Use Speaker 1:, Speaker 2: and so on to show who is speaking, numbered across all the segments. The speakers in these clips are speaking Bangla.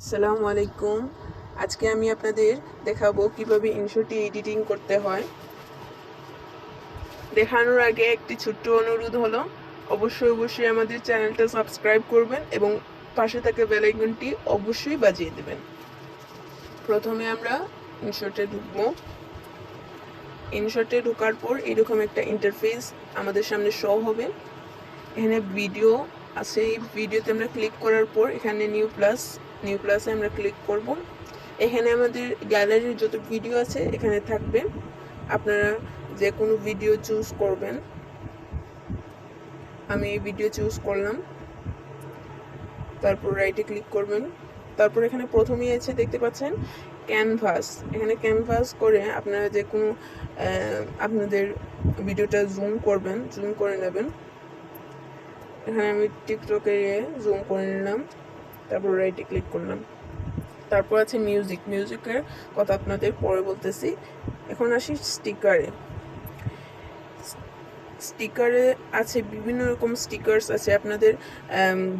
Speaker 1: আসসালামু আলাইকুম। আজকে আমি আপনাদের দেখাবো কিভাবে ইনশটে এডিটিং করতে হয়। দেখানোর আগে একটি ছোট্ট অনুরোধ হলো, অবশ্যই আমাদের চ্যানেলটা সাবস্ক্রাইব করবেন এবং পাশে থাকা বেল আইকনটি অবশ্যই বাজিয়ে দেবেন। প্রথমে আমরা ইনশটে ঢুকবো। ইনশটে ঢোকার পর এরকম একটা ইন্টারফেস আমাদের সামনে শো হবে। এখানে ভিডিও আছে, এই ভিডিওতে আমরা ক্লিক করার পর এখানে নিউ প্লাসে আমরা ক্লিক করব। এখানে আমাদের গ্যালারির যত ভিডিও আছে এখানে থাকবে, আপনারা যে কোনো ভিডিও চুজ করবেন। আমি এই ভিডিও চুজ করলাম, তারপর রাইটে ক্লিক করবেন। তারপর এখানে প্রথমেই আছে দেখতে পাচ্ছেন ক্যানভাস। এখানে ক্যানভাস করে আপনারা যে কোনো আপনাদের ভিডিওটা জুম করে নেবেন। এখানে আমি টিকটকে জুম করে নিলাম, তারপর রাইটে ক্লিক করলাম। তারপর আছে মিউজিকের কথা আপনাদের পরে বলতেছি। এখন আসি স্টিকারে আছে বিভিন্ন রকম স্টিকার্স আছে। আপনাদের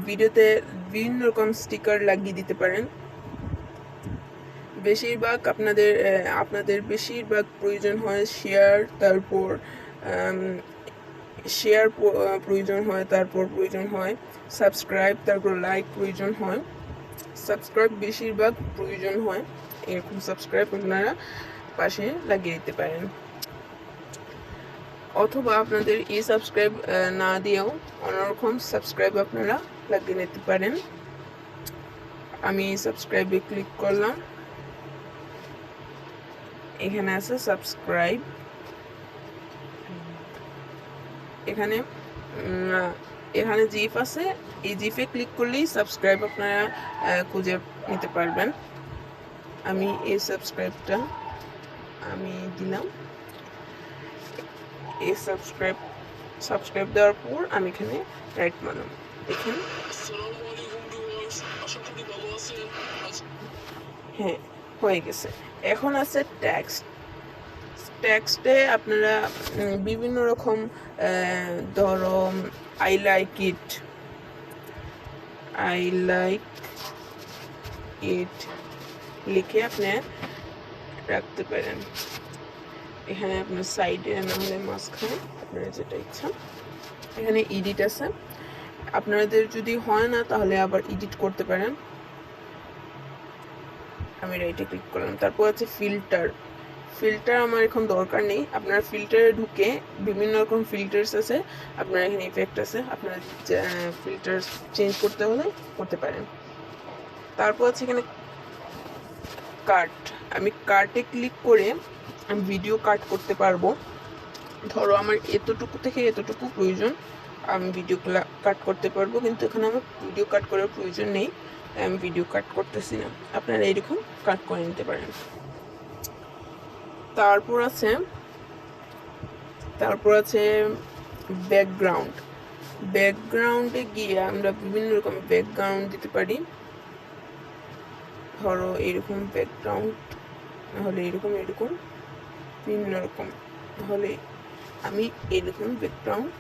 Speaker 1: ভিডিওতে বিভিন্ন রকম স্টিকার লাগিয়ে দিতে পারেন। আপনাদের বেশিরভাগ প্রয়োজন হয় শেয়ার প্রয়োজন হয়, তারপর প্রয়োজন হয় সাবস্ক্রাইব, তারপর লাইক প্রয়োজন হয়। সাবস্ক্রাইব বেশিরভাগ প্রয়োজন হয়, এরকম সাবস্ক্রাইব আপনারা পাশে লাগিয়ে দিতে পারেন, অথবা আপনাদের এই সাবস্ক্রাইব না দিয়েও অন্যরকম সাবস্ক্রাইব আপনারা লাগিয়ে নিতে পারেন। আমি এই সাবস্ক্রাইবে ক্লিক করলাম, এখানে আছে সাবস্ক্রাইব। এখানে জিফ আছে, এই জিফে ক্লিক করলেই সাবস্ক্রাইব আপনারা খুঁজে নিতে পারবেন। আমি এই সাবস্ক্রাইবটা দিলাম। এই সাবস্ক্রাইব দেওয়ার পর আমি এখানে রাইট মারলাম। দেখেন, হ্যাঁ হয়ে গেছে। এখন আছে টেক্সটে আপনারা বিভিন্ন রকম ধরো আই লাইক ইট লিখে আপনি রাখতে পারেন। এখানে আপনার সাইডে না হলে মাঝখানে, আপনার যেটা ইচ্ছা। এখানে এডিট আছে, আপনাদের যদি হয় না তাহলে আবার এডিট করতে পারেন। আমি রাইটে ক্লিক করলাম। তারপর আছে ফিল্টার আমার এখন দরকার নেই। আপনারা ফিল্টারে ঢুকে বিভিন্ন রকম ফিল্টার্স আছে, আপনার এখানে ইফেক্ট আছে, আপনারা ফিল্টার চেঞ্জ করতে হলে করতে পারেন। তারপর আছে এখানে কাট। আমি কাটে ক্লিক করে আমি ভিডিও কাট করতে পারবো। ধরো আমার এতটুকু থেকে এতটুকু প্রয়োজন, আমি ভিডিও কাট করতে পারবো, কিন্তু এখানে আমার ভিডিও কাট করার প্রয়োজন নেই, আমি ভিডিও কাট করতেছি না। আপনারা এরকম কাট করে নিতে পারেন। তারপর আছে ব্যাকগ্রাউন্ডে গিয়ে আমরা বিভিন্ন রকম ব্যাকগ্রাউন্ড দিতে পারি। ধরো এরকম ব্যাকগ্রাউন্ড, নাহলে এরকম বিভিন্ন রকম, তাহলে আমি এরকম ব্যাকগ্রাউন্ড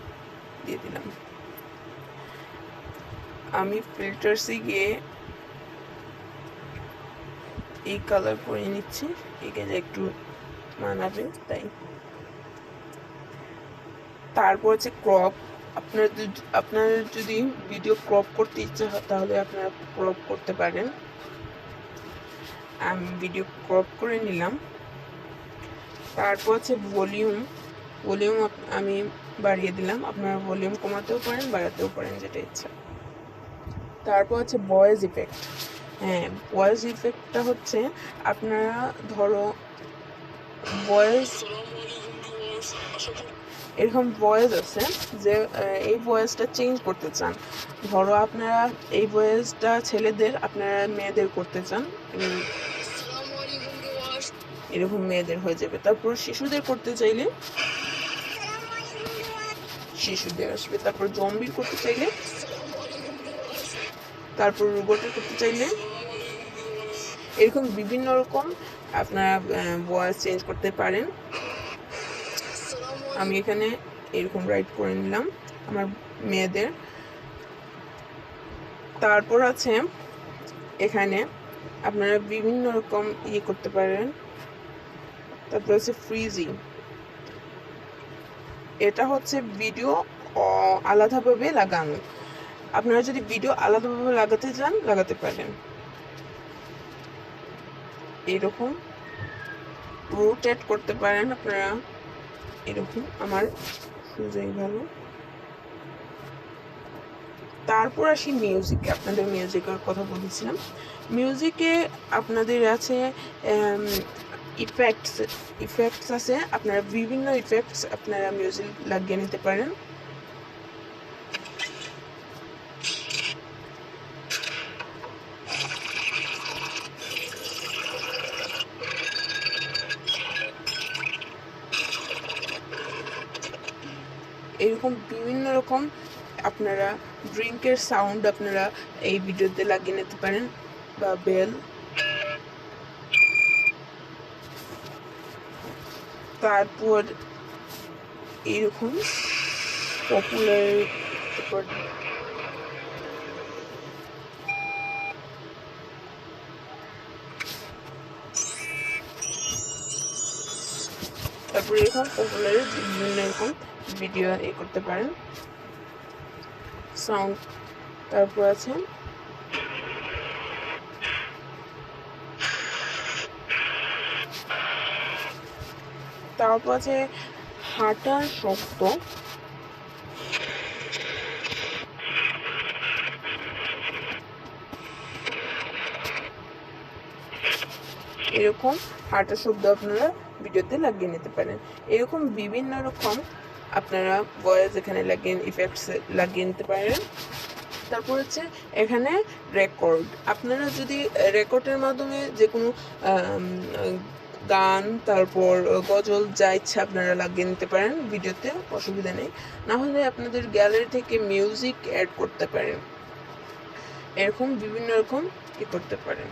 Speaker 1: দিয়ে দিলাম। আমি ফিল্টার্সে গিয়ে এই কালার করে নিচ্ছি, এখানে একটু মানাবে তাই। তারপর আছে ক্রপ। আপনার যদি ভিডিও ক্রপ করতে ইচ্ছা হয় তাহলে আপনারা ক্রপ করতে পারেন। আমি ভিডিও ক্রপ করে নিলাম। তারপর আছে ভলিউম আমি বাড়িয়ে দিলাম, আপনারা ভলিউম কমাতেও পারেন, বাড়াতেও পারেন, যেটা ইচ্ছা। তারপর আছে ভয়েস ইফেক্ট। ভয়েস ইফেক্টটা হচ্ছে আপনারা ধরো এরকম ভয়েস আছে যে এই ভয়েসটা চেঞ্জ করতে চান। ধরো আপনারা এই ভয়েসটা ছেলেদের, আপনারা মেয়েদের করতে চান, এরকম মেয়েদের হয়ে যাবে। তারপর শিশুদের করতে চাইলে শিশুদের আসবে। তারপর জম্বির করতে চাইলে, তারপর রোবটের করতে চাইলে, এরকম বিভিন্ন রকম আপনারা ভয়েস চেঞ্জ করতে পারেন। আমি এখানে এরকম রাইট করে নিলাম আমার মেয়েদের। তারপর আছে এখানে আপনারা বিভিন্ন রকম করতে পারেন। তারপর হচ্ছে ফ্রিজিং, এটা হচ্ছে ভিডিও আলাদাভাবে লাগানো। আপনারা যদি ভিডিও আলাদাভাবে লাগাতে চান লাগাতে পারেন। এরকম রোটেট করতে পারেন আপনারা, এরকম। আমার ফ্রিজিং ভালো। তারপর আসি মিউজিকে। আপনাদের মিউজিকের কথা বলেছিলাম। মিউজিকে আপনাদের আছে ইফেক্টস আছে। আপনারা বিভিন্ন ইফেক্টস আপনারা মিউজিক লাগিয়ে নিতে পারেন। এরকম বিভিন্ন রকম আপনারা ড্রিঙ্কের সাউন্ড আপনারা এই ভিডিওতে লাগিয়ে নিতে পারেন, বা বেল। তারপর এরকম পপুলার, তারপর এরকম পপুলার বিভিন্ন রকম ভিডিও করতে পারেন, সাউন্ড। তারপর আছে হাঁটার শব্দ। এরকম হাঁটার শব্দ আপনারা ভিডিওতে লাগিয়ে নিতে পারেন। এরকম বিভিন্ন রকম আপনারা ভয়েস এখানে ইফেক্টস লাগিয়ে নিতে পারেন। তারপর হচ্ছে এখানে রেকর্ড। আপনারা যদি রেকর্ডের মাধ্যমে যে কোনো গান, তারপর গজল, যা ইচ্ছা আপনারা লাগিয়ে নিতে পারেন ভিডিওতে, অসুবিধা নেই। না হলে আপনাদের গ্যালারি থেকে মিউজিক অ্যাড করতে পারেন। এরকম বিভিন্ন রকম করতে পারেন।